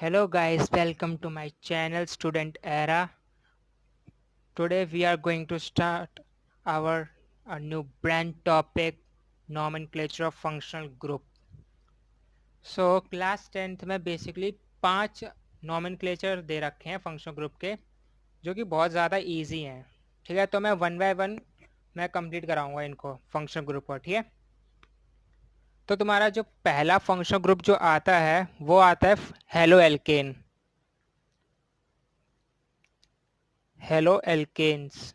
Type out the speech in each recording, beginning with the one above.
Hello guys, welcome to my channel Student Era. Today we are going to start our a new brand topic, nomenclature of functional group. So class 10th में basically 5 nomenclature दे रखे हैं functional group के, जो कि बहुत ज़्यादा easy हैं. ठीक है, तो मैं वन बाय वन मैं कंप्लीट कराऊंगा इनको फंक्शनल ग्रुप पर. ठीक है, तो तुम्हारा जो पहला फंक्शनल ग्रुप जो आता है वो आता है हेलो एल्केन. Halo alkanes.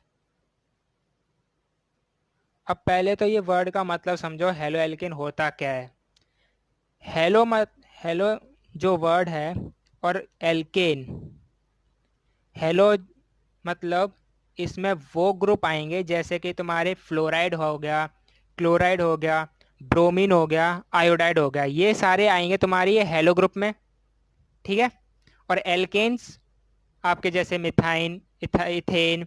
अब पहले तो ये वर्ड का मतलब समझो, हेलो एल्केन होता क्या है. हेलो हेलो जो वर्ड है, और एल्केन, हेलो मतलब इसमें वो ग्रुप आएंगे जैसे कि तुम्हारे फ्लोराइड हो गया, क्लोराइड हो गया, ब्रोमीन हो गया, आयोडाइड हो गया, ये सारे आएंगे तुम्हारी ये हेलो ग्रुप में. ठीक है, और एल्केन्स आपके जैसे मिथाइन, इथेन,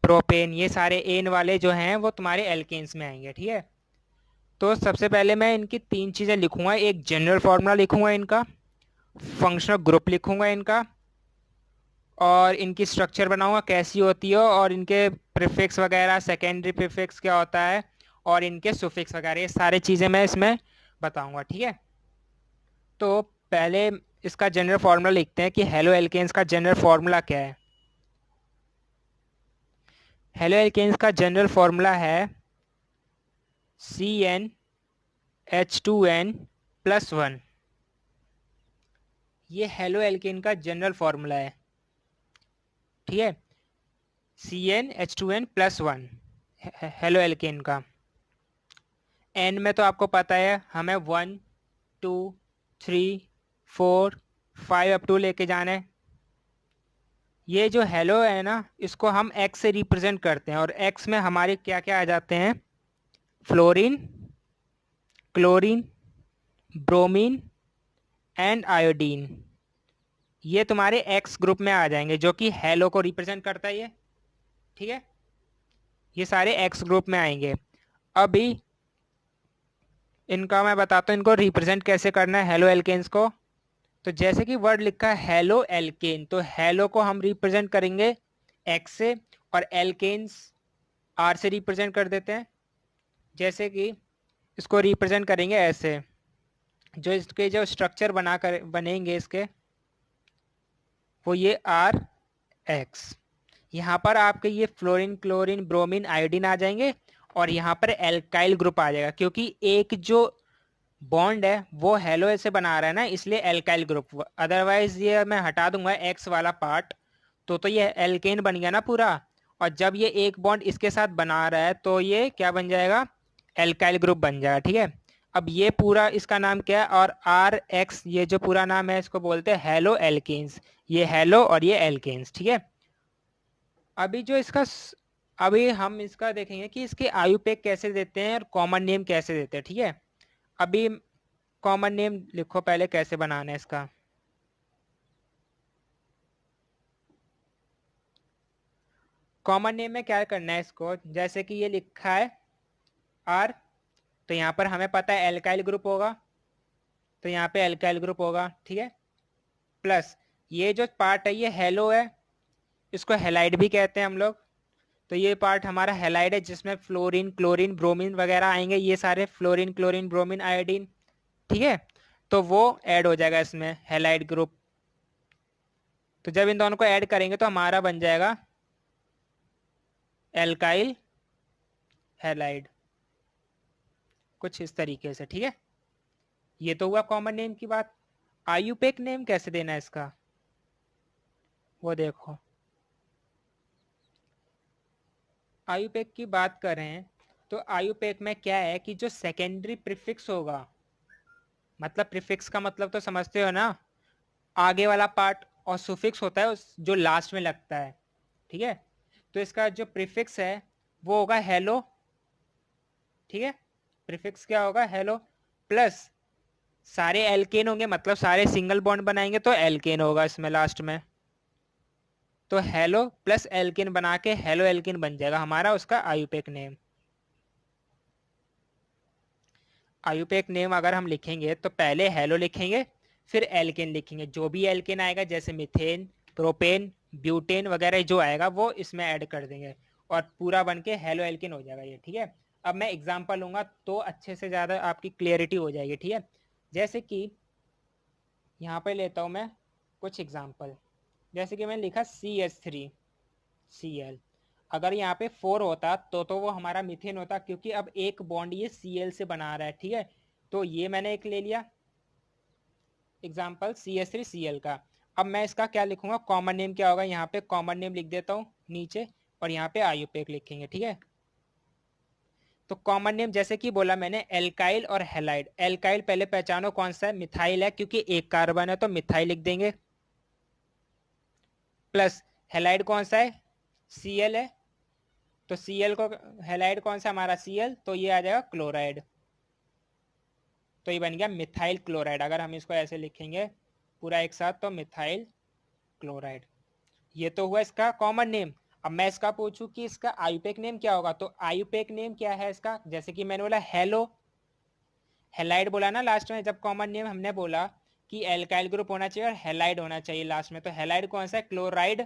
प्रोपेन, ये सारे एन वाले जो हैं वो तुम्हारे एल्केन्स में आएंगे. ठीक है, तो सबसे पहले मैं इनकी 3 चीज़ें लिखूंगा. एक जनरल फार्मूला लिखूंगा इनका, फंक्शनल ग्रुप लिखूंगा इनका, और इनकी स्ट्रक्चर बनाऊंगा कैसी होती है, और इनके प्रीफिक्स वगैरह, सेकेंडरी प्रीफिक्स क्या होता है, और इनके सुफिक्स वगैरह, ये सारी चीज़ें मैं इसमें बताऊंगा. ठीक है, तो पहले इसका जनरल फार्मूला लिखते हैं कि हेलो एल्केन्स का जनरल फार्मूला क्या है. हेलो एल्केन्स का जनरल फार्मूला है CnH2n+1. ये हेलो एल्केन का जनरल फार्मूला है. ठीक है, CnH2n+1 हेलो एल्केन का. एन में तो आपको पता है हमें 1 2 3 4 5 अप टू लेके जाना है. ये जो हेलो है ना, इसको हम एक्स से रिप्रेजेंट करते हैं, और एक्स में हमारे क्या क्या आ जाते हैं, fluorine, chlorine, bromine and iodine. ये तुम्हारे एक्स ग्रुप में आ जाएंगे, जो कि हेलो को रिप्रेजेंट करता है ये. ठीक है, ये सारे एक्स ग्रुप में आएंगे. अभी इनका मैं बताता हूँ इनको रिप्रेजेंट कैसे करना है हेलो एल्केन्स को. तो जैसे कि वर्ड लिखा है हेलो एल्केन, तो हेलो को हम रिप्रेजेंट करेंगे एक्स से, और एल्केन्स आर से रिप्रेजेंट कर देते हैं. जैसे कि इसको रिप्रेजेंट करेंगे ऐसे, जो इसके जो स्ट्रक्चर बना कर बनेंगे इसके, वो ये आर एक्स. यहाँ पर आपके ये फ्लोरीन, क्लोरीन, ब्रोमीन, आयोडीन आ जाएंगे, और यहाँ पर एल्काइल ग्रुप आ जाएगा, क्योंकि एक जो बॉन्ड है वो हेलो से बना रहा है ना, इसलिए एल्काइल ग्रुप. अदरवाइज ये मैं हटा दूंगा एक्स वाला पार्ट, तो ये एल्केन बन गया ना पूरा. और जब ये एक बॉन्ड इसके साथ बना रहा है तो ये क्या बन जाएगा, एल्काइल ग्रुप बन जाएगा. ठीक है, अब ये पूरा इसका नाम क्या है, और आर एक्स ये जो पूरा नाम है इसको बोलते हैं हेलो एल्केन्स. ये हेलो और ये एल्केन्स. ठीक है, अभी जो अभी हम इसका देखेंगे कि इसके आयुपेक कैसे देते हैं और कॉमन नेम कैसे देते हैं. ठीक है, अभी कॉमन नेम लिखो पहले कैसे बनाना है इसका. कॉमन नेम में क्या करना है इसको, जैसे कि ये लिखा है आर, तो यहाँ पर हमें पता है एल्काइल ग्रुप होगा, तो यहाँ पे एल्काइल ग्रुप होगा. ठीक है, प्लस ये जो पार्ट है ये हेलो है, इसको हेलाइड भी कहते हैं हम लोग. तो ये पार्ट हमारा हेलाइड है, जिसमें फ्लोरीन, क्लोरीन, ब्रोमीन वगैरह आएंगे, ये सारे फ्लोरीन, क्लोरीन, ब्रोमीन, आयोडीन. ठीक है, तो वो ऐड हो जाएगा इसमें हेलाइड ग्रुप. तो जब इन दोनों को ऐड करेंगे तो हमारा बन जाएगा एल्काइल हेलाइड, कुछ इस तरीके से. ठीक है, ये तो हुआ कॉमन नेम की बात. आयुपेक नेम कैसे देना है इसका, वो देखो. आयुपेक की बात करें तो आयुपेक में क्या है कि जो सेकेंडरी प्रीफिक्स होगा, मतलब प्रीफिक्स का मतलब तो समझते हो ना, आगे वाला पार्ट, और सुफिक्स होता है उस जो लास्ट में लगता है. ठीक है, तो इसका जो प्रीफिक्स है वो होगा हेलो. ठीक है, प्रीफिक्स क्या होगा, हेलो. प्लस सारे एल्केन होंगे, मतलब सारे सिंगल बॉन्ड बनाएंगे तो एल्केन होगा इसमें लास्ट में. तो हेलो प्लस एल्केन बना के हेलो एल्केन बन जाएगा हमारा उसका आयुपेक नेम. आयुपेक नेम अगर हम लिखेंगे तो पहले हेलो लिखेंगे, फिर एल्केन लिखेंगे, जो भी एल्केन आएगा जैसे मिथेन, प्रोपेन, ब्यूटेन वगैरह जो आएगा वो इसमें ऐड कर देंगे और पूरा बन के हेलो एल्केन हो जाएगा ये। ठीक है, अब मैं एग्जांपल लूंगा तो अच्छे से ज़्यादा आपकी क्लियरिटी हो जाएगी। ठीक है, जैसे कि यहाँ पे लेता हूँ मैं कुछ एग्जांपल, जैसे कि मैंने लिखा CH3Cl। अगर यहाँ पे 4 होता तो वो हमारा मिथेन होता, क्योंकि अब एक बॉन्ड ये Cl से बना रहा है। ठीक है, तो ये मैंने एक ले लिया एग्जाम्पल CH3Cl का। अब मैं इसका क्या लिखूंगा, कॉमन नेम क्या होगा, यहाँ पे कॉमन नेम लिख देता हूँ नीचे और यहाँ पे आयुपेक लिखेंगे। ठीक है, तो कॉमन नेम जैसे कि बोला मैंने एल्काइल और हेलाइड। एल्काइल पहले पहचानो कौन सा है, मिथाइल है, क्योंकि एक कार्बन है तो मिथाइल लिख देंगे। प्लस हेलाइड कौन सा है, Cl है, तो Cl को हेलाइड कौन सा हमारा Cl, तो ये आ जाएगा क्लोराइड, तो ये बन गया मिथाइल क्लोराइड। अगर हम इसको ऐसे लिखेंगे पूरा एक साथ तो मिथाइल क्लोराइड। ये तो हुआ इसका कॉमन नेम। अब मैं इसका पूछूं कि इसका आयुपेक नेम क्या होगा, तो आयुपेक नेम क्या है इसका, जैसे कि मैंने बोला हेलो, हेलाइड बोला ना लास्ट में, जब कॉमन नेम हमने बोला कि एल्काइल ग्रुप होना चाहिए और हेलाइड होना चाहिए लास्ट में, तो हेलाइड कौन सा है, क्लोराइड।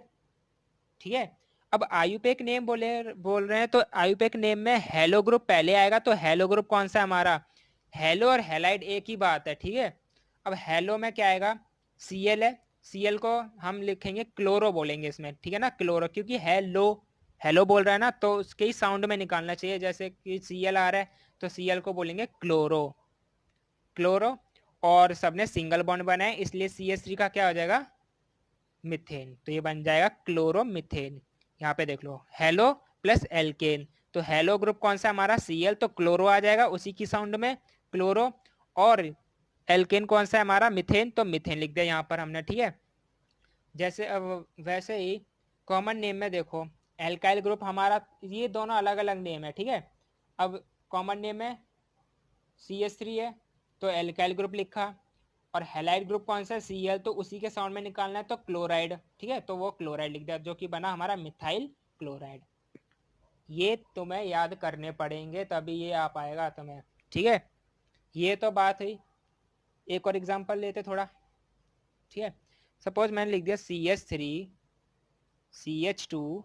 ठीक है, अब आयुपेक नेम बोल रहे हैं तो आयुपेक नेम में हेलो ग्रुप पहले आएगा, तो हेलो ग्रुप कौन सा है हमारा, हेलो और हेलाइड एक ही बात है। ठीक है, अब हेलो में क्या आएगा, Cl है, Cl को हम लिखेंगे क्लोरो बोलेंगे इसमें। ठीक है ना, क्लोरो, क्योंकि हेलो हेलो बोल रहा है ना तो उसके ही साउंड में निकालना चाहिए, जैसे कि Cl आ रहा है तो Cl को बोलेंगे क्लोरो, क्लोरो। और सबने सिंगल बॉन्ड बनाए इसलिए CH3 का क्या हो जाएगा, मिथेन, तो ये बन जाएगा क्लोरोमिथेन। यहाँ पे देख लो हेलो प्लस एल्केन, तो हेलो ग्रुप कौन सा हमारा Cl, तो क्लोरो आ जाएगा उसी की साउंड में क्लोरो, और एल्केन कौन सा है हमारा मिथेन, तो मिथेन लिख दिया यहाँ पर हमने। ठीक है, जैसे अब वैसे ही कॉमन नेम में देखो एल्काइल ग्रुप हमारा, ये दोनों अलग अलग नेम है। ठीक है, अब कॉमन नेम में CH3 है तो एल्काइल ग्रुप लिखा, और हेलाइड ग्रुप कौन सा है Cl, तो उसी के साउंड में निकालना है तो क्लोराइड। ठीक है, तो वो क्लोराइड लिख दिया जो कि बना हमारा मिथाइल क्लोराइड। ये तुम्हें याद करने पड़ेंगे तभी ये आ पाएगा तुम्हें। ठीक है, ये तो बात हुई। एक और एग्जांपल लेते थोड़ा। ठीक है, सपोज मैंने लिख दिया CH3 CH2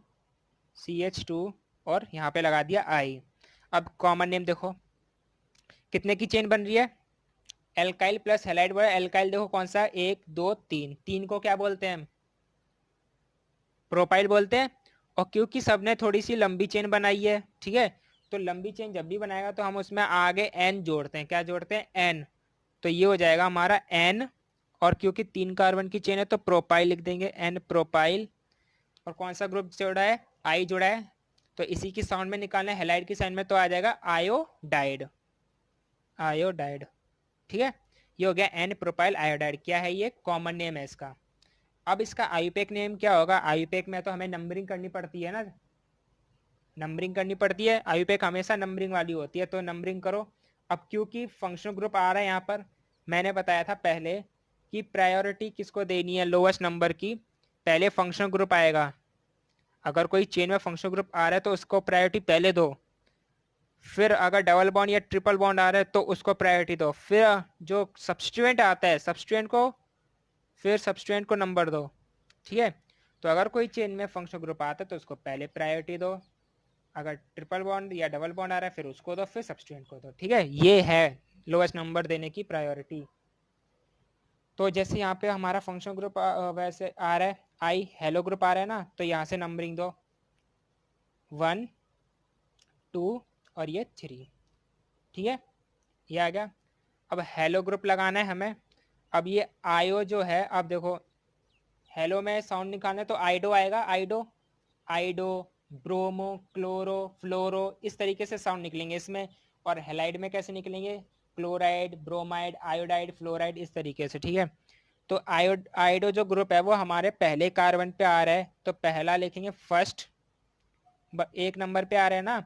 CH2 और यहाँ पे लगा दिया I। अब कॉमन नेम देखो कितने की चेन बन रही है, एल्काइल प्लस हेलाइड बोला, एल्काइल देखो कौन सा, 1 2 3, 3 को क्या बोलते हैं हम, प्रोपाइल बोलते हैं। और क्योंकि सबने थोड़ी सी लंबी चेन बनाई है, ठीक है, तो लंबी चेन जब भी बनाएगा तो हम उसमें आगे n जोड़ते हैं, क्या जोड़ते हैं, n, तो ये हो जाएगा हमारा n। और क्योंकि 3 कार्बन की चेन है तो प्रोपाइल लिख देंगे, n प्रोपाइल। और कौन सा ग्रुप जोड़ा है, I जोड़ा है, तो इसी की साउंड में निकालना है हेलाइड की साउंड में, तो आ जाएगा आयोडाइड, आयोडाइड। ठीक है, ये हो गया n प्रोपाइल आयोडाइड। क्या है ये, कॉमन नेम है इसका। अब इसका आयुपेक नेम क्या होगा, आयुपेक में तो हमें नंबरिंग करनी पड़ती है ना, नंबरिंग करनी पड़ती है, आयुपेक हमेशा नंबरिंग वाली होती है तो नंबरिंग करो। अब क्योंकि फंक्शनल ग्रुप आ रहा है यहाँ पर, मैंने बताया था पहले कि प्रायोरिटी किसको देनी है, लोवेस्ट नंबर की, पहले फंक्शनल ग्रुप आएगा। अगर कोई चेन में फंक्शनल ग्रुप आ रहा है तो उसको प्रायोरिटी पहले दो, फिर अगर डबल बॉन्ड या ट्रिपल बॉन्ड आ रहा है तो उसको प्रायोरिटी दो, फिर जो सब्स्टिट्यूएंट आता है सब्स्टिट्यूएंट को नंबर दो। ठीक है, तो अगर कोई चेन में फंक्शनल ग्रुप आता है तो उसको पहले प्रायोरिटी दो, अगर ट्रिपल बॉन्ड या डबल बॉन्ड आ रहा है फिर उसको दो, फिर सब्स्टिट्यूएंट को दो। ठीक है, ये है लोएस्ट नंबर देने की प्रायोरिटी। तो जैसे यहाँ पे हमारा फंक्शनल ग्रुप वैसे आ रहा है, आई हेलो ग्रुप आ रहा है ना, तो यहाँ से नंबरिंग दो 1 2 और ये 3। ठीक है, ये आ गया। अब हेलो ग्रुप लगाना है हमें। अब ये आयो जो है, अब देखो हेलो में साउंड निकालना है तो आइडो आएगा, आइडो, आइडो, ब्रोमो, क्लोरो, फ्लोरो, इस तरीके से साउंड निकलेंगे इसमें। और हेलाइड में कैसे निकलेंगे, क्लोराइड, ब्रोमाइड, आयोडाइड, फ्लोराइड, इस तरीके से। ठीक है, तो आयोडो जो ग्रुप है वो हमारे पहले कार्बन पे आ रहा है तो पहला लिखेंगे फर्स्ट, 1 नंबर पे आ रहा है ना,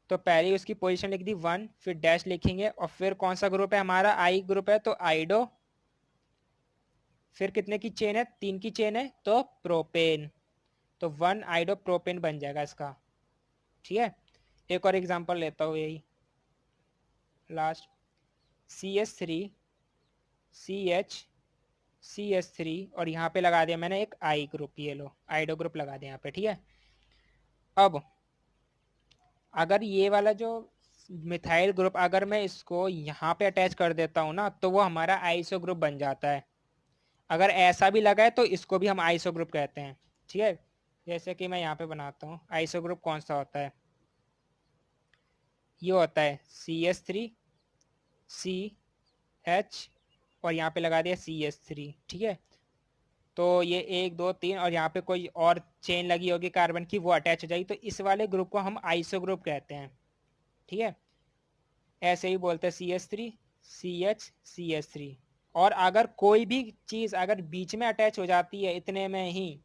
तो पहले उसकी पोजीशन लिख दी 1, फिर डैश लिखेंगे, और फिर कौन सा ग्रुप है हमारा, आई ग्रुप है तो आइडो, फिर कितने की चेन है, 3 की चेन है तो प्रोपेन, तो 1 आइडो प्रोपेन बन जाएगा इसका। ठीक है, एक और एग्जांपल लेता हूँ, यही लास्ट CH3 CH CH3 और यहाँ पे लगा दिया मैंने एक आई ग्रुप, ये लो आइडो ग्रुप लगा दिया यहाँ पे, ठीक है। अब अगर ये वाला जो मिथाइल ग्रुप अगर मैं इसको यहाँ पे अटैच कर देता हूँ ना, तो वो हमारा आइसो ग्रुप बन जाता है। अगर ऐसा भी लगा है तो इसको भी हम आइसो ग्रुप कहते हैं, ठीक है। जैसे कि मैं यहाँ पे बनाता हूँ, आइसो ग्रुप कौन सा होता है, ये होता है CH3 CH और यहाँ पे लगा दिया CH3, ठीक है। तो ये 1 2 3 और यहाँ पे कोई और चेन लगी होगी कार्बन की, वो अटैच हो जाएगी, तो इस वाले ग्रुप को हम आइसो ग्रुप कहते हैं, ठीक है। ऐसे ही बोलते हैं CH3 CH CH3। और अगर कोई भी चीज़ अगर बीच में अटैच हो जाती है, इतने में ही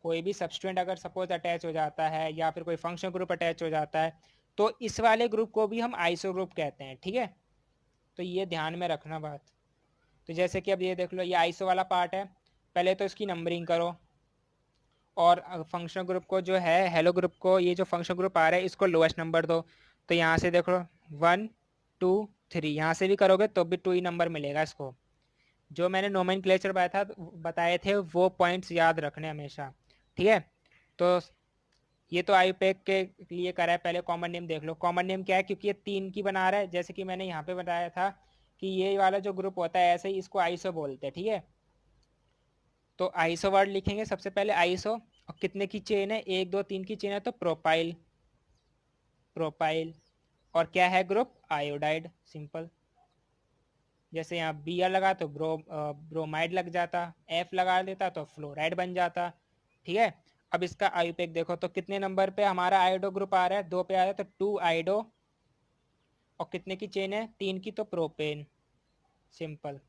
कोई भी सब्सटेंट अगर सपोज अटैच हो जाता है या फिर कोई फंक्शनल ग्रुप अटैच हो जाता है, तो इस वाले ग्रुप को भी हम आइसो ग्रुप कहते हैं, ठीक है। तो ये ध्यान में रखना बात। तो जैसे कि अब ये देख लो, ये आइसो वाला पार्ट है, पहले तो इसकी नंबरिंग करो। और फंक्शनल ग्रुप को जो है, हेलो ग्रुप को, ये जो फंक्शनल ग्रुप आ रहा है इसको लोएस्ट नंबर दो। तो यहाँ से देखो 1 2 3, यहाँ से भी करोगे तो भी 2 ही नंबर मिलेगा इसको। जो मैंने नोमेनक्लेचर बताए थे वो पॉइंट्स याद रखने हमेशा, ठीक है। तो ये तो आईयूपैक के लिए करा है। पहले कॉमन नेम देख लो, कॉमन नेम क्या है, क्योंकि ये 3 की बना रहा है, जैसे कि मैंने यहाँ पे बताया था कि ये वाला जो ग्रुप होता है ऐसे ही इसको आइसो बोलते हैं, ठीक है। तो आइसो वर्ड लिखेंगे सबसे पहले, आइसो, और कितने की चेन है, 1 2 3 की चेन है, तो प्रोपाइल प्रोपाइल। और क्या है ग्रुप, आयोडाइड, सिंपल। जैसे यहाँ Br लगा तो ब्रोमाइड लग जाता, F लगा देता तो फ्लोराइड बन जाता, ठीक है। अब इसका आयुपेक देखो तो कितने नंबर पे हमारा आयोडो ग्रुप आ रहा है, 2 पे आ रहा है, तो 2 आयोडो। और कितने की चेन है, 3 की, तो प्रोपेन, सिंपल,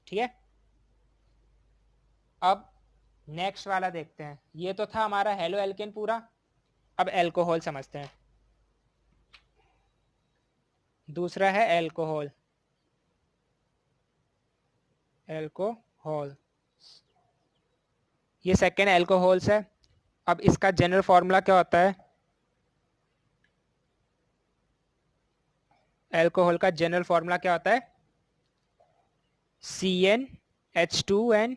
ठीक है। अब नेक्स्ट वाला देखते हैं। ये तो था हमारा हेलो एल्केन पूरा। अब एल्कोहल समझते हैं। दूसरा है एल्कोहल, एल्कोहल, ये सेकेंड एल्कोहल्स है। अब इसका जनरल फॉर्मूला क्या होता है, एल्कोहल का जनरल फॉर्मूला क्या होता है, CnH2n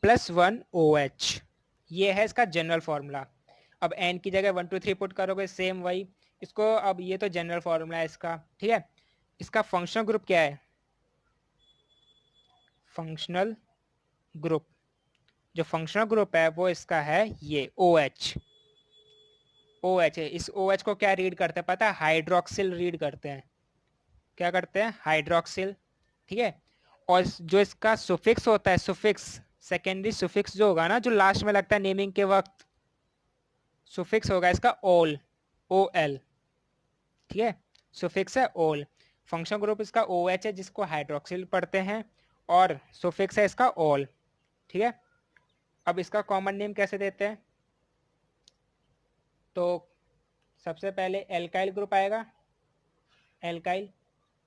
+ 1OH, ये है इसका जनरल फॉर्मूला। अब n की जगह 1 2 3 पुट करोगे, सेम वही इसको। अब ये तो जनरल फॉर्मूला है इसका, ठीक है। इसका फंक्शनल ग्रुप क्या है, फंक्शनल ग्रुप, जो फंक्शनल ग्रुप है वो इसका है ये OH। OH है, इस OH को क्या रीड करते हैं पता है, हाइड्रोक्सिल रीड करते हैं। क्या करते हैं, हाइड्रोक्सिल, ठीक है। और जो इसका सुफिक्स होता है, सुफिक्स, सेकेंडरी सुफिक्स जो होगा ना, जो लास्ट में लगता है नेमिंग के वक्त, सुफिक्स होगा इसका OL, OL, ठीक है। सुफिक्स है OL। फंक्शन ग्रुप इसका OH है जिसको हाइड्रोक्सिल पढ़ते हैं, और सुफिक्स है इसका OL, ठीक है। अब इसका कॉमन नेम कैसे देते हैं, तो सबसे पहले एल्काइल ग्रुप आएगा, एल्काइल,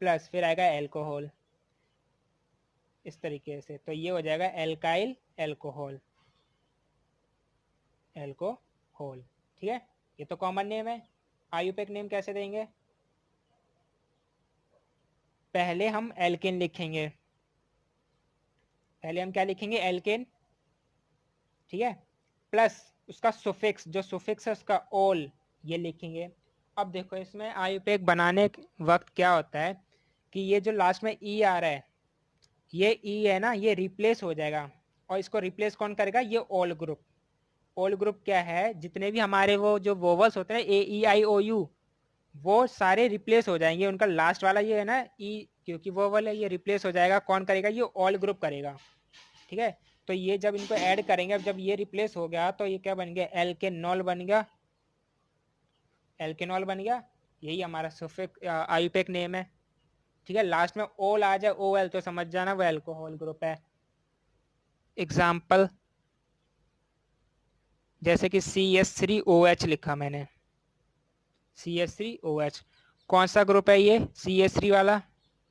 प्लस फिर आएगा एल्कोहल, इस तरीके से। तो ये हो जाएगा एल्काइल एल्कोहल, एल्कोहल, ठीक है। ये तो कॉमन नेम है। आयुपेक नेम कैसे देंगे, पहले हम एल्केन लिखेंगे, पहले हम क्या लिखेंगे, एल्केन, ठीक है, प्लस उसका सुफिक्स, जो सुफिक्स है उसका ओल, ये लिखेंगे। अब देखो इसमें आयुपेक बनाने वक्त क्या होता है कि ये जो लास्ट में ई आ रहा है, ये ई है ना, ये रिप्लेस हो जाएगा। और इसको रिप्लेस कौन करेगा, ये ओल ग्रुप। ओल ग्रुप क्या है, जितने भी हमारे वो जो वोवल्स होते हैं AEIOU, वो सारे रिप्लेस हो जाएंगे। उनका लास्ट वाला ये है ना ई, क्योंकि वोवल है, ये रिप्लेस हो जाएगा। कौन करेगा, ये ऑल ग्रुप करेगा, ठीक है। तो ये जब इनको ऐड करेंगे, अब जब ये रिप्लेस हो गया तो ये क्या बन गया, एल्केनॉल बन गया, एल्केनॉल बन गया। यही हमारा सफिक्स आयुपेक नेम है, ठीक है। लास्ट में ओल आ जाए, OL, तो समझ जाना वो एल्कोहल ग्रुप है। एग्जाम्पल जैसे कि CH3OH लिखा मैंने, CH3OH, कौन सा ग्रुप है ये, CH3 वाला,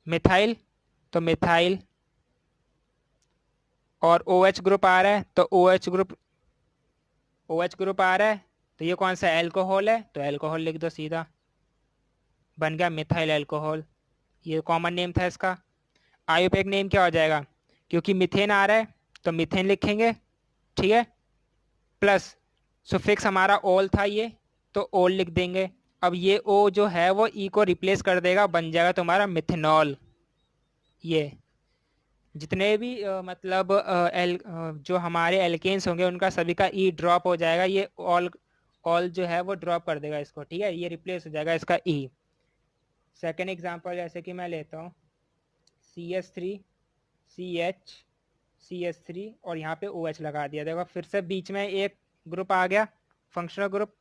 मिथाइल, तो मिथाइल। और OH ग्रुप आ रहा है, तो OH ग्रुप आ रहा है, तो ये कौन सा एल्कोहल है, तो एल्कोहल लिख दो सीधा, बन गया मिथाइल एल्कोहल। ये कॉमन नेम था इसका। आयुपेक नेम क्या हो जाएगा, क्योंकि मीथेन आ रहा है तो मीथेन लिखेंगे, ठीक है, प्लस सुफिक्स हमारा ओल था ये, तो ओल लिख देंगे। अब ये ओ जो है वो ई को रिप्लेस कर देगा, बन जाएगा तुम्हारा मिथेनॉल। ये जितने भी मतलब जो हमारे एल्केन्स होंगे उनका सभी का ई ड्रॉप हो जाएगा, ये ऑल जो है वो ड्रॉप कर देगा इसको, ठीक है, ये रिप्लेस हो जाएगा इसका ई। सेकेंड एग्जांपल जैसे कि मैं लेता हूँ CH3 CH CH3 और यहाँ पे OH लगा दिया, देखो फिर से बीच में एक ग्रुप आ गया, फंक्शनल ग्रुप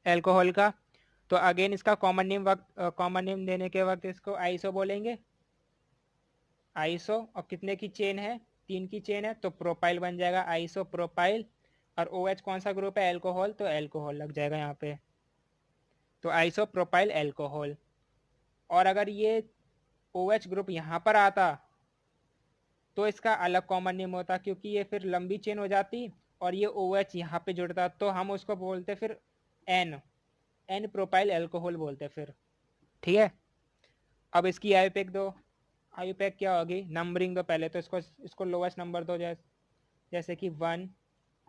एल्कोहल का। तो अगेन इसका कॉमन नेम देने के वक्त इसको आइसो बोलेंगे, आइसो। और कितने की चेन है, 3 की चेन है, तो प्रोपाइल बन जाएगा, आइसो प्रोपाइल। और OH कौन सा ग्रुप है, एल्कोहल, तो एल्कोहल लग जाएगा यहाँ पे, तो आइसो प्रोपाइल एल्कोहल। और अगर ये OH ग्रुप यहाँ पर आता तो इसका अलग कॉमन नेम होता, क्योंकि ये फिर लंबी चेन हो जाती और ये OH यहाँ पे जुड़ता, तो हम उसको बोलते फिर एन प्रोपाइल एल्कोहल बोलते फिर, ठीक है। अब इसकी आयुपेक दो, आयुपेक क्या होगी, नंबरिंग दो पहले, तो इसको लोवेस्ट नंबर दो, जैसे कि 1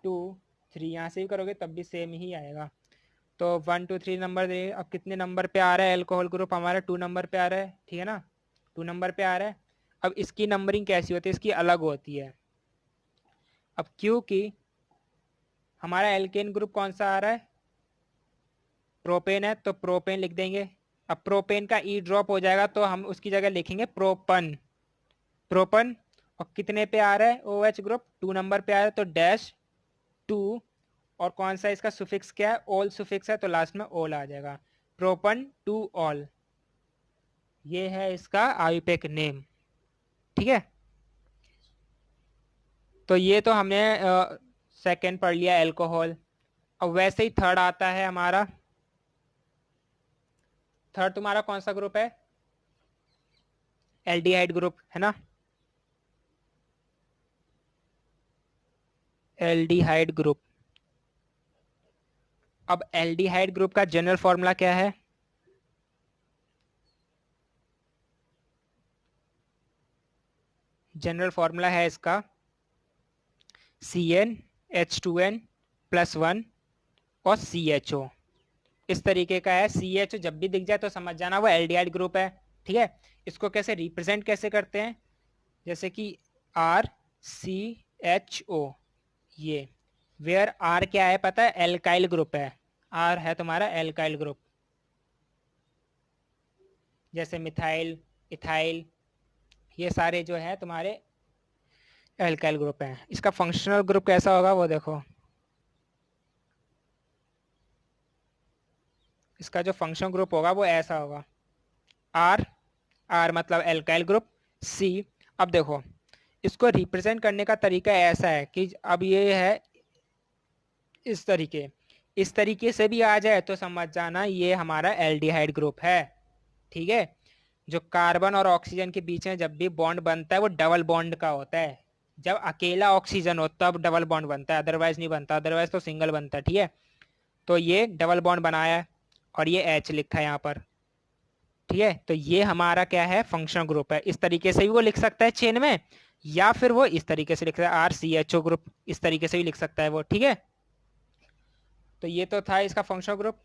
2 3, यहाँ से भी करोगे तब भी सेम ही आएगा। तो 1 2 3 नंबर दे। अब कितने नंबर पे आ रहा है एल्कोहल ग्रुप हमारा, 2 नंबर पे आ रहा है, ठीक है ना, 2 नंबर पे आ रहा है। अब इसकी नंबरिंग कैसी होती है, इसकी अलग होती है। अब क्योंकि हमारा एल्केन ग्रुप कौन सा आ रहा है, प्रोपेन है, तो प्रोपेन लिख देंगे। अब प्रोपेन का ई ड्रॉप हो जाएगा तो हम उसकी जगह लिखेंगे प्रोपन, प्रोपन। और कितने पे आ रहा है OH ग्रुप, 2 नंबर पे आ रहा है, तो डैश 2। और कौन सा इसका सुफिक्स क्या है, ऑल सुफिक्स है, तो लास्ट में ऑल आ जाएगा, प्रोपन 2 ऑल। ये है इसका आयुपेक नेम, ठीक है। तो ये तो हमने सेकेंड पढ़ लिया एल्कोहल। अब वैसे ही थर्ड आता है हमारा, थर्ड तुम्हारा कौन सा ग्रुप है, एल्डिहाइड ग्रुप है ना, एल्डिहाइड ग्रुप। अब एल्डिहाइड ग्रुप का जनरल फॉर्मूला क्या है, जनरल फॉर्मूला है इसका CnH2n+1 और CHO, इस तरीके का है। CHO जब भी दिख जाए तो समझ जाना वो एल्डिहाइड ग्रुप है, ठीक है। इसको कैसे रिप्रेजेंट कैसे करते हैं, जैसे कि RCHO, ये वेयर R क्या है पता है, एल्काइल ग्रुप है, R है तुम्हारा एल्काइल ग्रुप, जैसे मिथाइल, इथाइल, ये सारे जो है तुम्हारे एल्काइल ग्रुप हैं। इसका फंक्शनल ग्रुप कैसा होगा वो देखो, इसका जो फंक्शनल ग्रुप होगा वो ऐसा होगा, R मतलब एल्काइल ग्रुप, C। अब देखो इसको रिप्रेजेंट करने का तरीका ऐसा है कि अब ये है इस तरीके से भी आ जाए तो समझ जाना ये हमारा एल्डिहाइड ग्रुप है, ठीक है। जो कार्बन और ऑक्सीजन के बीच में जब भी बॉन्ड बनता है वो डबल बॉन्ड का होता है, जब अकेला ऑक्सीजन हो तब डबल बॉन्ड बनता है, अदरवाइज नहीं बनता, अदरवाइज तो सिंगल बनता है, ठीक है। तो ये डबल बॉन्ड बनाया है और ये H लिखा है यहाँ पर, ठीक है। तो ये हमारा क्या है, फंक्शनल ग्रुप है। इस तरीके से भी वो लिख सकता है चेन में, या फिर वो इस तरीके से लिख सकता है RCHO ग्रुप, इस तरीके से भी लिख सकता है वो, ठीक है। तो ये तो था इसका फंक्शनल ग्रुप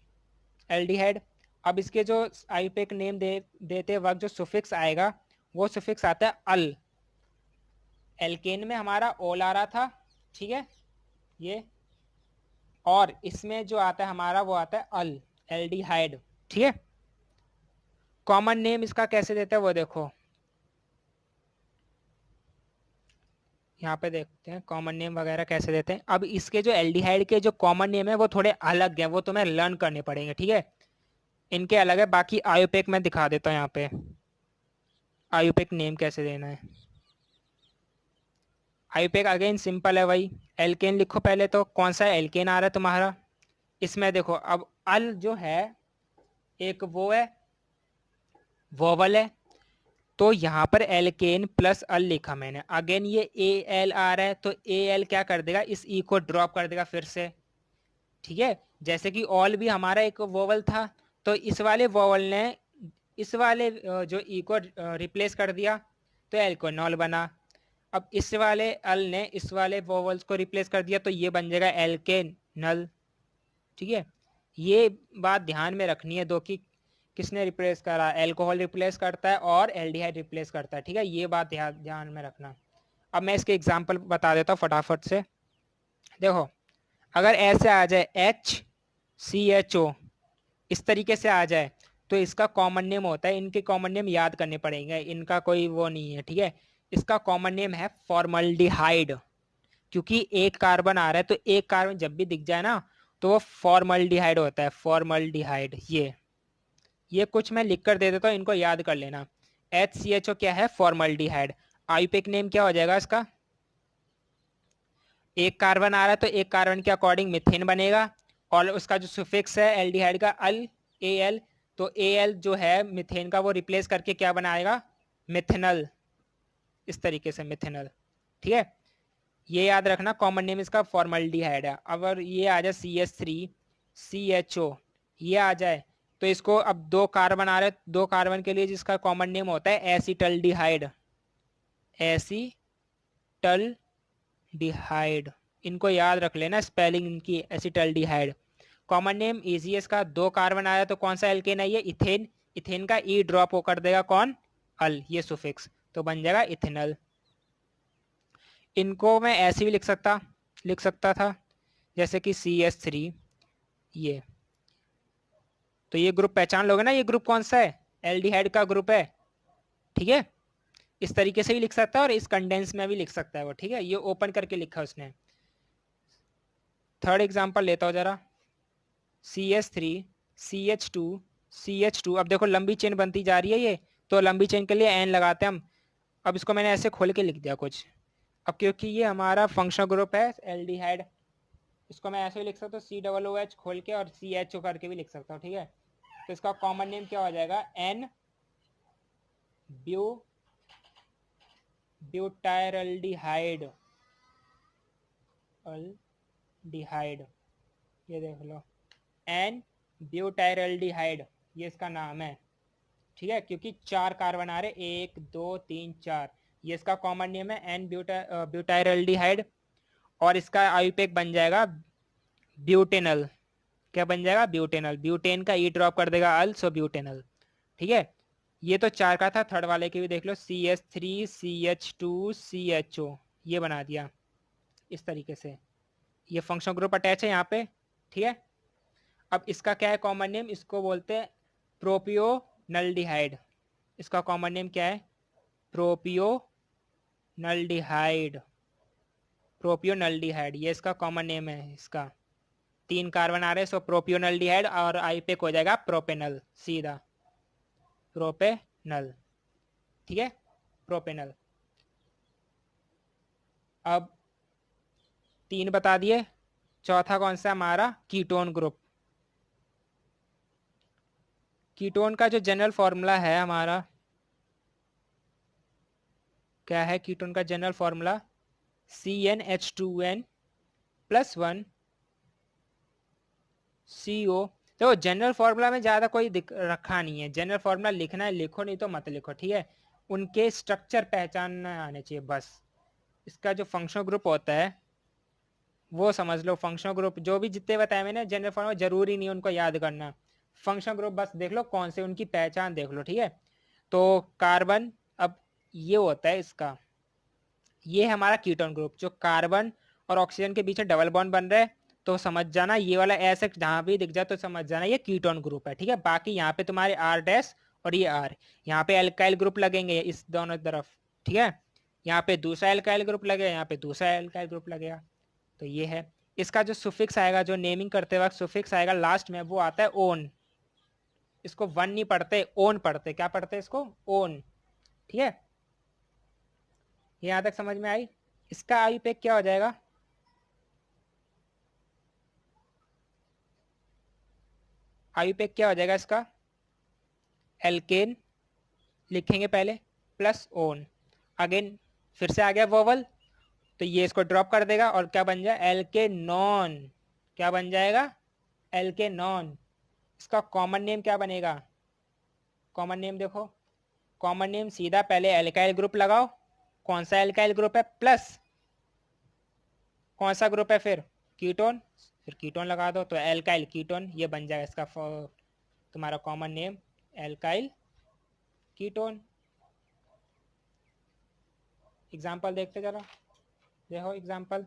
एल्डिहाइड। अब इसके जो आयुपेक नेम देते वक्त जो सुफिक्स आएगा वो सुफिक्स आता है अल। एल्केन में हमारा ओल आ रहा था, ठीक है, ये, और इसमें जो आता है हमारा वो आता है अल, एल्डिहाइड, ठीक है। कॉमन नेम इसका कैसे देते हैं वो देखो, यहाँ पे देखते हैं कॉमन नेम वगैरह कैसे देते हैं। अब इसके जो एल्डिहाइड के जो कॉमन नेम है वो थोड़े अलग हैं, वो तुम्हें लर्न करने पड़ेंगे, ठीक है, इनके अलग है। बाकी आयुपेक मैं दिखा देता हूँ यहाँ पे, आयुपेक नेम कैसे देना है। आयुपेक अगेन सिंपल है भाई, एल्केन लिखो पहले, तो कौन सा एल्केन आ रहा है तुम्हारा, इसमें देखो अब अल जो है एक वो है वोवल है, तो यहाँ पर एल्केन प्लस अल लिखा मैंने। अगेन ये AL आ रहा है तो AL क्या कर देगा, इस ई को ड्रॉप कर देगा फिर से, ठीक है। जैसे कि ऑल भी हमारा एक वोवल था, तो इस वाले वोवल ने इस वाले जो ई को रिप्लेस कर दिया तो एल्कोनॉल बना। अब इस वाले अल ने इस वाले वोवल्स को रिप्लेस कर दिया तो ये बन जाएगा एल्केनल। ठीक है, ये बात ध्यान में रखनी है दो कि किसने रिप्लेस करा, एल्कोहल रिप्लेस करता है और एल्डिहाइड रिप्लेस करता है। ठीक है, ये बात ध्यान में रखना। अब मैं इसके एग्जांपल बता देता हूँ फटाफट से। देखो, अगर ऐसे आ जाए HCHO, इस तरीके से आ जाए तो इसका कॉमन नेम होता है, इनके कॉमन नेम याद करने पड़ेंगे, इनका कोई वो नहीं है। ठीक है, इसका कॉमन नेम है फॉर्मल्डिहाइड, क्योंकि एक कार्बन आ रहा है तो एक कार्बन जब भी दिख जाए ना तो वो फॉर्मल्डिहाइड होता है, फॉर्मल्डिहाइड। ये कुछ मैं लिख कर दे देता हूँ, इनको याद कर लेना। HCHO क्या है, फॉर्मल्डिहाइड। आईयूपीएक नेम क्या हो जाएगा इसका, एक कार्बन आ रहा है तो एक कार्बन के अकॉर्डिंग मिथेन बनेगा, और उसका जो सुफिक्स है एल्डिहाइड का अल, AL, तो AL जो है मिथेन का वो रिप्लेस करके क्या बनाएगा, मिथेनल, इस तरीके से मिथेनल। ठीक है, ये याद रखना, कॉमन नेम इसका फॉर्मल्डिहाइड है। अगर ये आ जाए CH3CHO, ये आ जाए तो इसको अब दो कार्बन आ रहे हैं, दो कार्बन के लिए जिसका कॉमन नेम होता है एसिटल्डिहाइड, एसिटल्डिहाइड, इनको याद रख लेना, स्पेलिंग इनकी एसिटल्डिहाइड। कॉमन नेम इजी है इसका, दो कार्बन आया तो कौन सा एल्केन है, ये इथेन, इथेन का ई ड्रॉप कर देगा कौन, अल, ये सुफिक्स, तो बन जाएगा इथेनल। इनको मैं ऐसे भी लिख सकता था जैसे कि CH3, ये तो ये ग्रुप पहचान लोगे ना, ये ग्रुप कौन सा है, एल्डिहाइड का ग्रुप है। ठीक है, इस तरीके से भी लिख सकता है और इस कंडेंस में भी लिख सकता है वो। ठीक है, ये ओपन करके लिखा उसने। थर्ड एग्जांपल लेता हूँ जरा, CH3CH2CH2। अब देखो लंबी चेन बनती जा रही है ये, तो लंबी चेन के लिए एन लगाते हैं हम। अब इसको मैंने ऐसे खोल के लिख दिया कुछ, अब क्योंकि ये हमारा फंक्शनल ग्रुप है एल्डिहाइड, इसको मैं ऐसे भी लिख सकता हूँ COOH खोल के, और CHO करके भी लिख सकता हूँ। ठीक है, तो इसका कॉमन नेम क्या हो जाएगा, N ब्यूटाइरल्डिहाइड, अल्डिहाइड, ये देख लो, N ब्यूटाइरल्डिहाइड, ये इसका नाम है। ठीक है, क्योंकि चार कार्बन आ रहे, 1 2 3 4, ये इसका कॉमन नेम है N ब्यूटाइरल्डिहाइड, और इसका आईयूपीएक बन जाएगा ब्यूटेनल। क्या बन जाएगा, ब्यूटेनल, ब्यूटेन का ई ड्रॉप कर देगा अल, सो ब्यूटेनल। ठीक है, ये तो चार का था, थर्ड वाले के भी देख लो, CH3CH2CHO, ये बना दिया इस तरीके से, ये फंक्शनल ग्रुप अटैच है यहाँ पे। ठीक है, अब इसका क्या है कॉमन नेम, इसको बोलते हैं प्रोपियोनल्डिहाइड, इसका कॉमन नेम क्या है, प्रोपियोनल्डिहाइड, प्रोपियोनल्डिहाइड, ये इसका कॉमन नेम है। इसका तीन कार्बन आ रहे हैं, सो प्रोपियोनल्डिहाइड, और आईयूपीएक हो जाएगा प्रोपेनल, सीधा प्रोपेनल। ठीक है, प्रोपेनल। अब तीन बता दिए, चौथा कौन सा हमारा, कीटोन ग्रुप। कीटोन का जो जनरल फॉर्मूला है हमारा, क्या है कीटोन का जनरल फॉर्मूला, CnH2n+1 CO। देखो जनरल फॉर्मूला में ज़्यादा कोई रखा नहीं है, जनरल फॉर्मूला लिखना है लिखो, नहीं तो मत लिखो। ठीक है, उनके स्ट्रक्चर पहचानना आने चाहिए बस। इसका जो फंक्शनल ग्रुप होता है वो समझ लो, फंक्शनल ग्रुप जो भी जितने बताए मैंने जनरल फॉर्मूला जरूरी नहीं है उनको याद करना, फंक्शनल ग्रुप बस देख लो कौन से, उनकी पहचान देख लो। ठीक है, तो कार्बन, अब ये होता है इसका, ये है हमारा कीटोन ग्रुप, जो कार्बन और ऑक्सीजन के बीच में डबल बॉन्ड बन रहा है, तो समझ जाना ये वाला ऐसे जहाँ भी दिख जाए तो समझ जाना ये कीटोन ग्रुप है। ठीक है, बाकी यहाँ पे तुम्हारे R' और ये R, यहाँ पे एल्काइल ग्रुप लगेंगे इस दोनों तरफ। ठीक है, यहाँ पे दूसरा एल्काइल ग्रुप लगेगा, यहाँ पे दूसरा एल्काइल ग्रुप लगेगा, तो ये है। इसका जो सुफिक्स आएगा, जो नेमिंग करते वक्त सुफिक्स आएगा लास्ट में, वो आता है ओन। इसको वन नहीं पढ़ते, ओन पढ़ते, क्या पढ़ते इसको, ओन। ठीक है, ये यहां तक समझ में आई। इसका आईयूपीएक क्या हो जाएगा, आईयूपीएक क्या हो जाएगा इसका, एल्केन लिखेंगे पहले प्लस ओन, अगेन फिर से आ गया वोवल, तो ये इसको ड्रॉप कर देगा और क्या बन जाए, एल्केनॉन, क्या बन जाएगा, एल्केनॉन। इसका कॉमन नेम क्या बनेगा, कॉमन नेम देखो, कॉमन नेम सीधा पहले एल्काइल ग्रुप लगाओ, कौन सा एल्काइल ग्रुप है, प्लस कौन सा ग्रुप है फिर, कीटोन, फिर कीटोन लगा दो तो एल्काइल कीटोन, ये बन जाएगा इसका तुम्हारा common name alkyl ketone. Example देखते चलो, देखो एग्जाम्पल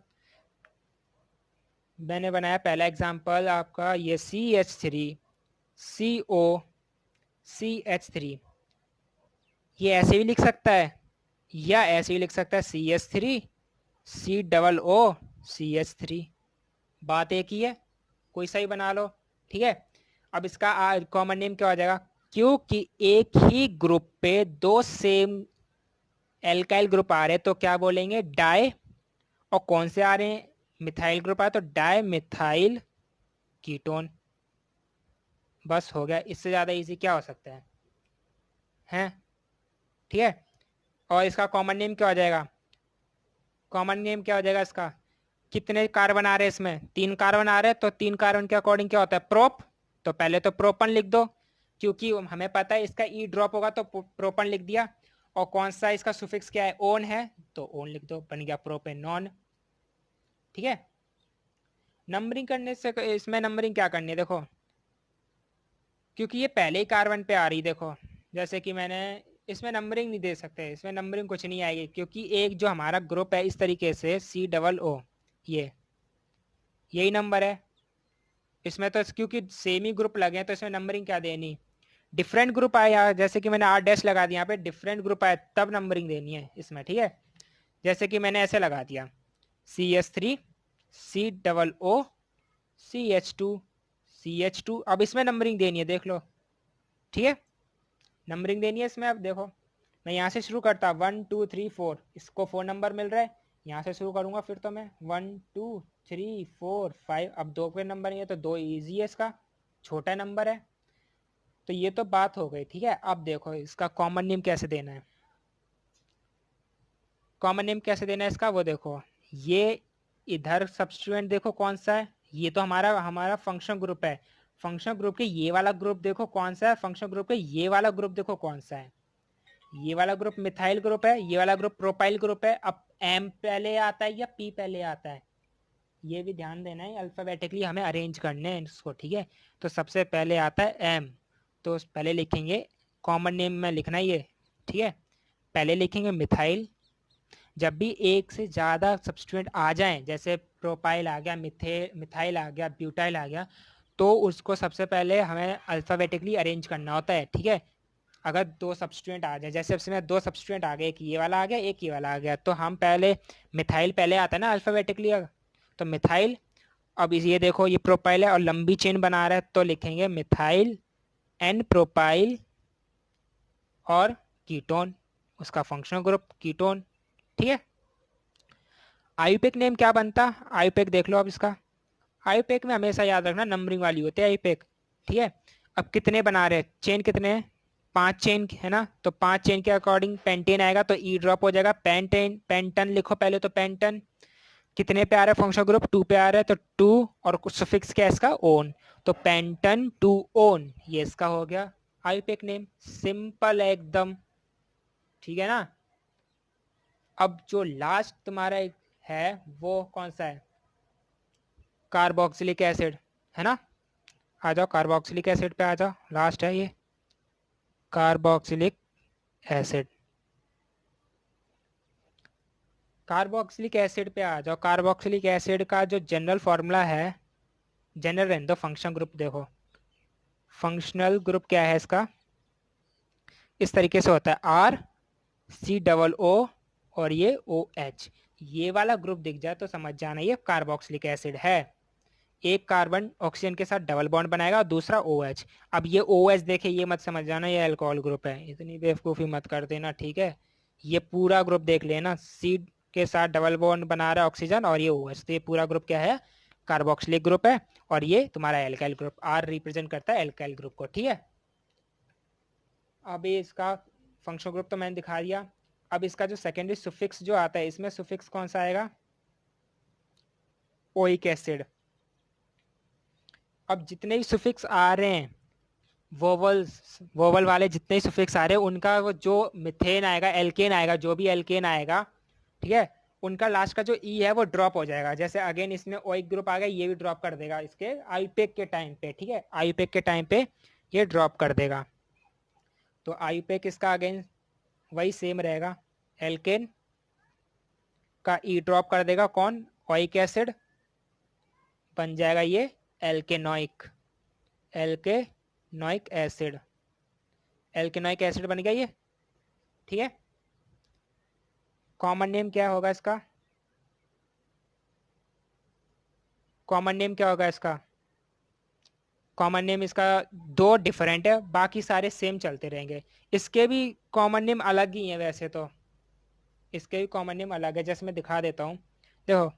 मैंने बनाया। पहला एग्जाम्पल आपका ये CH3COCH3, ये ऐसे भी लिख सकता है या ऐसे भी लिख सकता है CH3COO CH3, बात एक ही है, कोई सा ही बना लो, ठीक है। अब इसका कॉमन नेम क्या हो जाएगा, क्योंकि एक ही ग्रुप पे दो सेम एल्काइल ग्रुप आ रहे हैं तो क्या बोलेंगे, डाई, और कौन से आ रहे हैं, मिथाइल ग्रुप आ तो डाई मिथाइल कीटोन। बस हो गया, इससे ज़्यादा इजी क्या हो सकता है, हैं, ठीक है। और इसका कॉमन नेम क्या हो जाएगा, कॉमन नेम क्या हो जाएगा इसका, कितने कार्बन आ रहे हैं इसमें, 3 कार्बन आ रहे हैं तो 3 कार्बन के अकॉर्डिंग क्या होता है, प्रोप, तो पहले तो प्रोपन लिख दो, क्योंकि हमें पता है इसका ई ड्रॉप होगा तो प्रोपन लिख दिया। और कौन सा इसका सुफिक्स क्या है, ओन है तो ओन लिख दो, बन गया प्रोपेनॉन, ठीक है। नंबरिंग करने से इसमें नंबरिंग क्या करनी है देखो, क्योंकि ये पहले ही कार्बन पे आ रही, देखो जैसे कि मैंने, इसमें नंबरिंग नहीं दे सकते, इसमें नंबरिंग कुछ नहीं आएगी, क्योंकि एक जो हमारा ग्रुप है इस तरीके से COO, ये यही नंबर है इसमें, तो क्योंकि सेम ही ग्रुप लगे हैं तो इसमें नंबरिंग क्या देनी, डिफरेंट ग्रुप आया, जैसे कि मैंने R' लगा दिया यहाँ पे, डिफरेंट ग्रुप आया तब नंबरिंग देनी है इसमें, ठीक है। जैसे कि मैंने ऐसे लगा दिया CH3COO CH2 अब इसमें नंबरिंग देनी है, देख लो, ठीक है, नंबरिंग देनी है इसमें। अब देखो मैं यहाँ से शुरू करता, 1 2 3 4, इसको 4 नंबर मिल रहा है, यहाँ से शुरू करूँगा फिर तो मैं 1 2 3 4 5, अब 2 के नंबर नहीं है तो 2 ईजी है, इसका छोटा नंबर है, तो ये तो बात हो गई, ठीक है। अब देखो इसका कॉमन नेम कैसे देना है, कॉमन नेम कैसे देना है इसका, वो देखो ये इधर सब्स्टिट्यूएंट देखो कौन सा है, ये तो हमारा हमारा फंक्शन ग्रुप है, फंक्शन ग्रुप के ये वाला ग्रुप देखो कौन सा है, फंक्शन ग्रुप के ये वाला ग्रुप देखो कौन सा है, ये वाला ग्रुप मिथाइल ग्रुप है, ये वाला ग्रुप प्रोपाइल ग्रुप है। अब एम पहले आता है या पी पहले आता है, ये भी ध्यान देना है, अल्फाबेटिकली हमें अरेंज करने हैं इसको, ठीक है। तो सबसे पहले आता है एम, तो पहले लिखेंगे, कॉमन नेम में लिखना है ये, ठीक है, पहले लिखेंगे मिथाइल। जब भी एक से ज़्यादा सब्स्टिट्यूएंट आ जाएं, जैसे प्रोपाइल आ गया, मिथाइल आ गया, ब्यूटाइल आ गया, तो उसको सबसे पहले हमें अल्फ़ाबेटिकली अरेंज करना होता है, ठीक है। अगर 2 सब्स्टिट्यूएंट आ जाए, जैसे इसमें 2 सब्स्टिट्यूएंट आ गए, एक ये वाला आ गया, एक ये वाला आ गया, तो हम पहले मिथाइल पहले आता है ना अल्फ़ाबेटिकली, तो मिथाइल। अब ये देखो ये प्रोपाइल है और लंबी चेन बना रहा है तो लिखेंगे मिथाइल एन प्रोपाइल और कीटोन, उसका फंक्शनल ग्रुप कीटोन, ठीक है। आईयूपैक नेम क्या बनता, आईयूपैक देख लो अब इसका, आईयूपैक में हमेशा याद रखना नंबरिंग वाली होती है आईयूपैक, ठीक है। अब कितने बना रहे हैं, चेन कितने हैं, 5 चेन है ना, तो 5 चेन के अकॉर्डिंग पेंटेन आएगा तो ई ड्रॉप हो जाएगा, पेंटेन पेंटन लिखो पहले, तो पेंटन कितने पे आ रहा है फंक्शन ग्रुप 2 पे आ रहा है तो 2, और कुछ सफिक्स क्या है इसका, ओन, तो पेंटन 2 ओन, ये इसका हो गया आईयूपैक नेम, सिंपल है एकदम, ठीक है ना। अब जो लास्ट तुम्हारा है वो कौन सा है, कार्बोक्सिलिक एसिड, है ना, आ जाओ कार्बोक्सिलिक एसिड पे आ जाओ, लास्ट है ये कार्बोक्सिलिक एसिड, कार्बोक्सिलिक एसिड पे आ जाओ। कार्बोक्सिलिक एसिड का जो जनरल फॉर्मूला है, जनरल रहने दो, फंक्शन ग्रुप देखो, फंक्शनल ग्रुप क्या है इसका, इस तरीके से होता है RCOO और ये OH, ये वाला ग्रुप दिख जाए तो समझ जाना ये कार्बोक्सिलिक एसिड है, एक कार्बन ऑक्सीजन के साथ डबल बॉन्ड बनाएगा और दूसरा OH। अब ये OH देखे, ये मत समझ जाना ये अल्कोहल ग्रुप है, इतनी बेवकूफ़ी मत कर देना, ठीक है। ये पूरा ग्रुप देख लेना, C के साथ डबल बॉन्ड बना रहा है ऑक्सीजन और ये OH, तो ये पूरा ग्रुप क्या है, कार्बोक्सिलिक ग्रुप है, और ये तुम्हारा एल्काइल ग्रुप, R रिप्रेजेंट करता है एल्काइल ग्रुप को, ठीक है। अभी इसका फंक्शनल ग्रुप तो मैंने दिखा दिया। अब इसका जो सेकेंडरी सुफिक्स जो आता है, इसमें सुफिक्स कौन सा आएगा, ओइक एसिड। अब जितने भी सुफिक्स आ रहे हैं वोवल वाले जितने सुफिक्स आ रहे हैं उनका वो जो मिथेन आएगा, एल्केन आएगा, जो भी एल्केन आएगा, ठीक है, उनका लास्ट का जो ई है वो ड्रॉप हो जाएगा। जैसे अगेन इसमें ओइक ग्रुप आ गया, ये भी ड्रॉप कर देगा इसके आईपेक के टाइम पे, ठीक है, आईपेक के टाइम पे ये ड्रॉप कर देगा। तो आईपेक इसका अगेन वही सेम रहेगा, एल्केन का ई ड्रॉप कर देगा, कौन, ओइक एसिड, बन जाएगा ये एल्केनोइक, एल्केनोइक एसिड, एल्केनोइक एसिड बन गया ये, ठीक है। कॉमन नेम क्या होगा इसका, कॉमन नेम क्या होगा इसका, कॉमन नेम इसका दो डिफरेंट है, बाकी सारे सेम चलते रहेंगे। इसके भी कॉमन नेम अलग ही हैं वैसे तो, इसके भी कॉमन नेम अलग है, जैसे मैं दिखा देता हूँ, देखो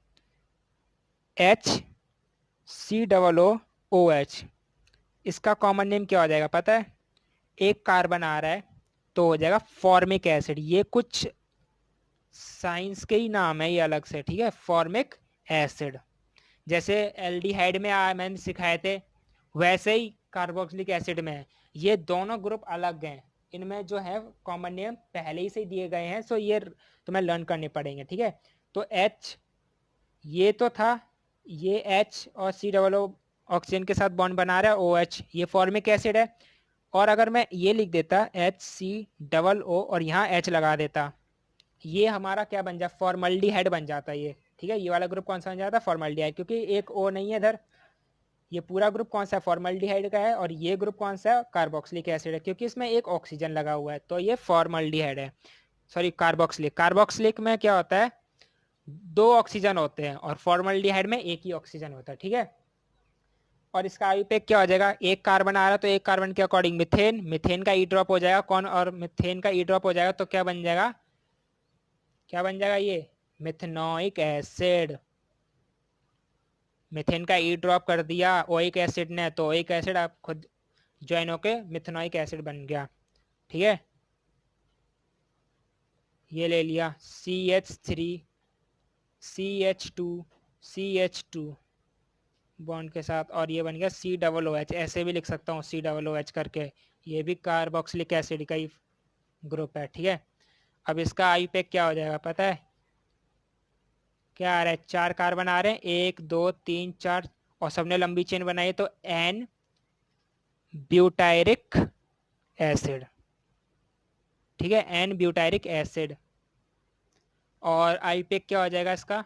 HCOOH, इसका कॉमन नेम क्या हो जाएगा पता है, एक कार्बन आ रहा है तो हो जाएगा फॉर्मिक एसिड, ये कुछ साइंस के ही नाम है ये अलग से, ठीक है, फॉर्मिक एसिड। जैसे एल्डिहाइड में मैंने सिखाए थे, वैसे ही कार्बोक्सिलिक एसिड में है, ये दोनों ग्रुप अलग हैं, इनमें जो है कॉमन नेम पहले ही से दिए गए हैं, सो ये तुम्हें लर्न करने पड़ेंगे, ठीक है। तो H ये तो था, ये H और COO ऑक्सीजन के साथ बॉन्ड बना रहा है OH, ये फॉर्मिक एसिड है। और अगर मैं ये लिख देता HCOO और यहाँ H लगा देता, ये हमारा क्या बन जाए, फॉर्मल्डिहाइड बन जाता है ये, ठीक है। ये वाला ग्रुप कौन सा बन जाता है, फॉर्मल्डिहाइड, क्योंकि एक O नहीं है इधर, ये पूरा ग्रुप कौन सा है, फॉर्मल्डिहाइड का है, और ये ग्रुप कौन सा है, कार्बोक्सिलिक एसिड है, क्योंकि इसमें एक ऑक्सीजन लगा हुआ है, तो ये फॉर्मल्डिहाइड है, सॉरी कार्बोक्सिलिक। कार्बोक्सिलिक में क्या होता है, दो ऑक्सीजन होते हैं, और फॉर्मल्डिहाइड में एक ही ऑक्सीजन होता है, ठीक है। और इसका आईयूपीएक क्या हो जाएगा, एक कार्बन आ रहा है तो एक कार्बन के अकॉर्डिंग मिथेन, मिथेन का ई ड्रॉप हो जाएगा कौन, और मिथेन का ई ड्रॉप हो जाएगा तो क्या बन जाएगा, क्या बन जाएगा ये, मिथेनोइक एसिड। मिथेन का ई ड्रॉप कर दिया ओइक एसिड ने, तो ओइक एसिड आप खुद ज्वाइन होके मिथेनोइक एसिड बन गया, ठीक है। ये ले लिया CH3 CH2 CH2 बॉन्ड के साथ, और ये बन गया COOH, ऐसे भी लिख सकता हूँ COOH करके, ये भी कार्बोक्सिलिक एसिड का ही ग्रुप है, ठीक है। अब इसका आईयूपीएक क्या हो जाएगा पता है, क्या आ रहा है, चार कार्बन आ रहे हैं, 1 2 3 4, और सबने लंबी चेन बनाई तो N ब्यूटायरिक एसिड, ठीक है, N ब्यूटायरिक एसिड। और आईयूपीएक क्या हो जाएगा इसका,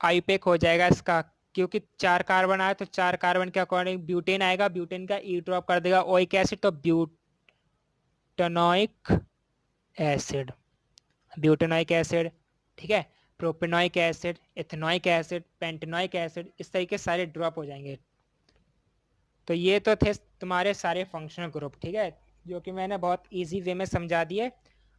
आईयूपीएक हो जाएगा इसका, क्योंकि चार कार्बन आया तो चार कार्बन के अकॉर्डिंग ब्यूटेन आएगा, ब्यूटेन का ई ड्रॉप कर देगा ओइक एसिड, तो ब्यूटेनोइक एसिड, ब्यूटेनोइक एसिड, ठीक है, propanoic acid, ethanoic acid, pentanoic acid, इस तरीके सारे ड्रॉप हो जाएंगे। तो ये तो थे तुम्हारे सारे फंक्शनल ग्रुप, ठीक है, जो कि मैंने बहुत इजी वे में समझा दिए।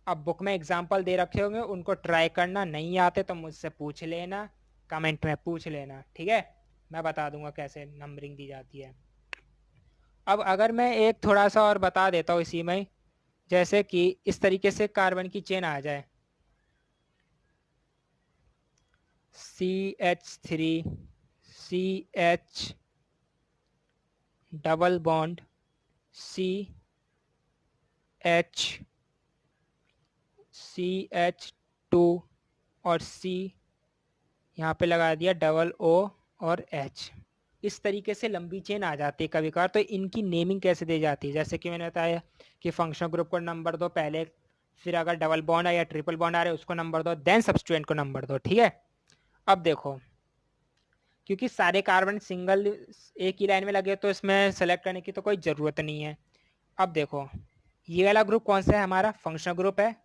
अब बुक में एग्जांपल दे रखे होंगे, उनको ट्राई करना, नहीं आते तो मुझसे पूछ लेना, कमेंट में पूछ लेना, ठीक है, मैं बता दूंगा कैसे नंबरिंग दी जाती है। अब अगर मैं एक थोड़ा सा और बता देता हूँ इसी में, जैसे कि इस तरीके से कार्बन की चेन आ जाए, CH3 CH double bond CH2 और C यहाँ पे लगा दिया डबल O और H, इस तरीके से लंबी चेन आ जाती है कभी कभार। तो इनकी नेमिंग कैसे दी जाती है, जैसे कि मैंने बताया कि फंक्शनल ग्रुप को नंबर दो पहले, फिर अगर डबल बॉन्ड या ट्रिपल बॉन्ड आ रहे उसको नंबर दो, देन सब्स्टिट्यूएंट को नंबर दो, ठीक है। अब देखो, क्योंकि सारे कार्बन सिंगल एक ही लाइन में लगे तो इसमें सेलेक्ट करने की तो कोई ज़रूरत नहीं है। अब देखो, ये वाला ग्रुप कौन सा है, हमारा फंक्शनल ग्रुप है,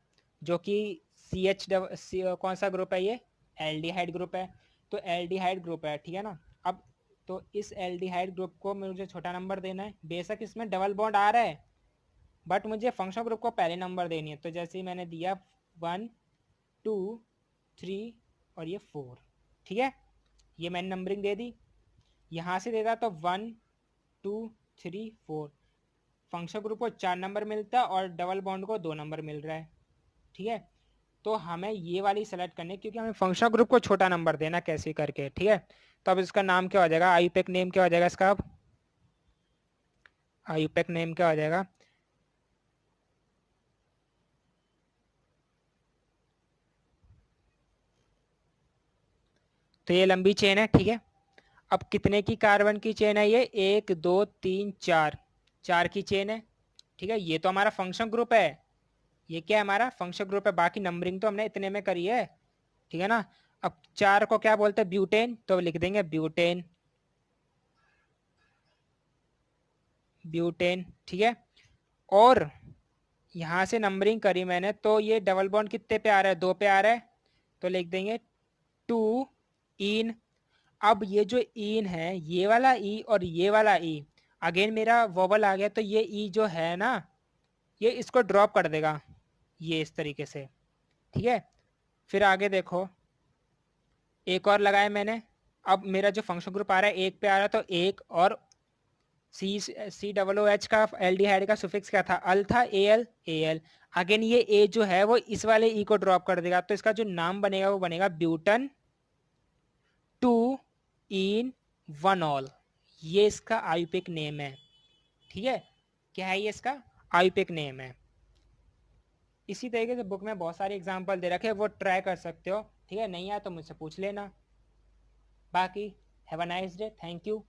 जो कि कौन सा ग्रुप है ये, एल्डिहाइड ग्रुप है, तो एल्डिहाइड ग्रुप है, ठीक है ना। अब तो इस एल्डिहाइड ग्रुप को मुझे छोटा नंबर देना है, बेशक इसमें डबल बॉन्ड आ रहा है, बट मुझे फंक्शनल ग्रुप को पहले नंबर देनी है, तो जैसे ही मैंने दिया 1 2 3 और ये 4, ठीक है, ये मैंने नंबरिंग दे दी। यहाँ से देता तो 1 2 3 4, फंक्शनल ग्रुप को 4 नंबर मिलता है और डबल बॉन्ड को 2 नंबर मिल रहा है, ठीक है। तो हमें ये वाली सेलेक्ट करनी है, क्योंकि हमें फंक्शनल ग्रुप को छोटा नंबर देना कैसे करके, ठीक है। तो अब इसका नाम क्या हो जाएगा, आईयूपीएक नेम क्या हो जाएगा इसका, अब आईयूपैक नेम क्या हो जाएगा, तो ये लंबी चेन है, ठीक है। अब कितने की कार्बन की चेन है ये, 1 2 3 4, 4 की चेन है, ठीक है। ये तो हमारा फंक्शन ग्रुप है, ये क्या है, हमारा फंक्शन ग्रुप है, बाकी नंबरिंग तो हमने इतने में करी है, ठीक है ना। अब 4 को क्या बोलते हैं, ब्यूटेन, तो लिख देंगे ब्यूटेन, ब्यूटेन, ठीक है। और यहाँ से नंबरिंग करी मैंने, तो ये डबल बॉन्ड कितने पे आ रहा है, 2 पे आ रहा है, तो लिख देंगे 2 इन। अब ये जो इन है, ये वाला ई और ये वाला ई, अगेन मेरा वोबल आ गया, तो ये ई जो है ना, ये इसको ड्रॉप कर देगा, ये इस तरीके से, ठीक है। फिर आगे देखो, एक और लगाया मैंने, अब मेरा जो फंक्शन ग्रुप आ रहा है 1 पे आ रहा है, तो एक और COOH का एल्डिहाइड का सुफिक्स क्या था, अल था, AL, अगेन ये ए जो है वो इस वाले ई को ड्रॉप कर देगा, तो इसका जो नाम बनेगा वो बनेगा ब्यूटन 2 इन 1 ऑल, ये इसका आईयूपैक नेम है, ठीक है। क्या है ये, इसका आईयूपैक नेम है। इसी तरीके से बुक में बहुत सारे एग्जाम्पल दे रखे हैं, वो ट्राई कर सकते हो, ठीक है। नहीं आया तो मुझसे पूछ लेना। बाकी have a nice day, thank you.